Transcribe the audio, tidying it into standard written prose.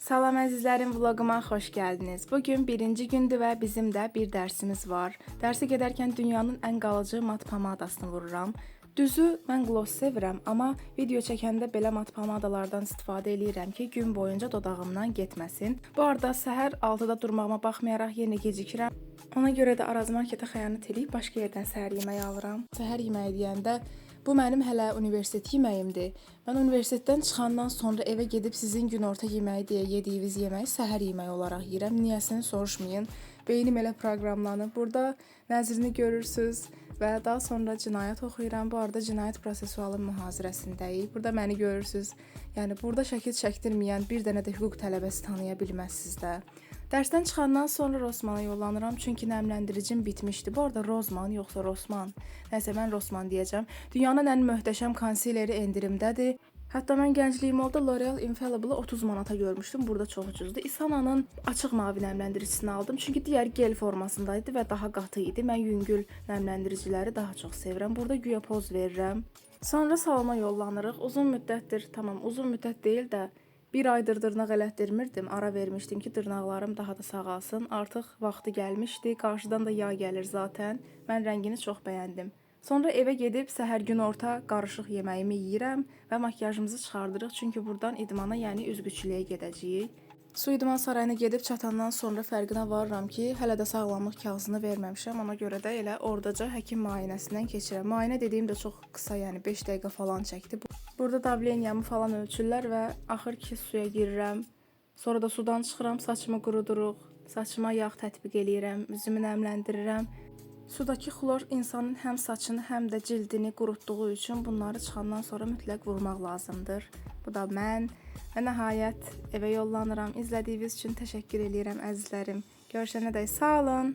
Salam əzizlərim, vloguma xoş gəldiniz. Bugün birinci gündür və bizim də bir dərsimiz var. Dərsə gedərkən dünyanın ən qalıcı mat pomadasını vururam. Düzü, mən gloss sevirəm, amma video çəkəndə belə mat pomadalardan istifadə edirəm ki, gün boyunca dodağımdan getməsin. Bu arada səhər 6-da durmağıma baxmayaraq yenə gecikirəm. Ona görə də Araz marketə xəyanət edib başqa yerdən səhər yeməyi alıram. Səhər yeməyi deyəndə bu mənim hələ universitet yeməyimdir. Mən universitetdən çıxandan sonra evə gedib sizin günorta yeməyi deyə yediyiniz yeməyi səhər yeməyi olaraq yeyirəm. Niyəsini soruşmayın. Beynim elə proqramlanıb. Burada nəzrini görürsüz və daha sonra cinayət oxuyuram. Bu arada cinayət prosesualı mühazirəsindəyik. Burada məni görürsüz. Yəni burada şəkil çəkdirməyən bir dənə də hüquq tələbəsi tanıya bilməzsiniz də. Dərsdən çıxandan sonra Rosmana yollanıram çünki nəmləndiricim bitmişdi. Bu arada Rozman yoxsa Rosman. Nəsə mən Rosman deyəcəm. Dünyanın ən möhtəşəm konsileri endirimdədir. Hətta mən gəncliyim oldu L'Oreal Infallible'ı 30 manata görmüşdüm. Burada çox ucuzdur. Isana'nın açıq mavi nəmləndiricisini aldım. Çünki digər gel formasındaydı və daha qatı idi. Mən yüngül nəmləndiriciləri daha çox sevirəm. Burada güya poz verirəm. Sonra salona yollanırıq. Uzun müddət deyil də bir aydır dırnaq elətdirmirdim. Ara vermişdim ki, dırnaqlarım daha da sağalsın. Artıq vaxtı gəlmişdi. Qarşıdan da yağ gəlir zaten. Mən rəngini çox bəyəndim. Sonra evə gedib səhər günorta qarışıq yeməyimi yeyirəm və makyajımızı çıxardırıq. Çünki buradan idmana, yəni üzgüçülüyə gedəcəyik. Su idman sarayına gedib çatandan sonra fərqinə varıram ki, hələ də sağlamlıq kağızını verməmişəm. Ona görə də elə oradaca həkim müayinəsindən keçirəm. Müayinə dediyim də çox qısa, yəni 5 dəqiqə falan çəkdi. Burada davleniyamı falan ölçürlər və axır ki suya girirəm. Sonra da sudan çıxıram, saçımı quruduruq. Saçıma yağ tətbiq eləyirəm, üzümü nəmləndirirəm. Sudakı xlor insanın həm saçını, həm də cildini qurutduğu üçün bunları çıxandan sonra mütləq vurmaq lazımdır. Bu da mən və nəhayət evə yollanıram. İzlədiyiniz üçün təşəkkür edirəm əzizlərim. Görüşənədək sağ olun.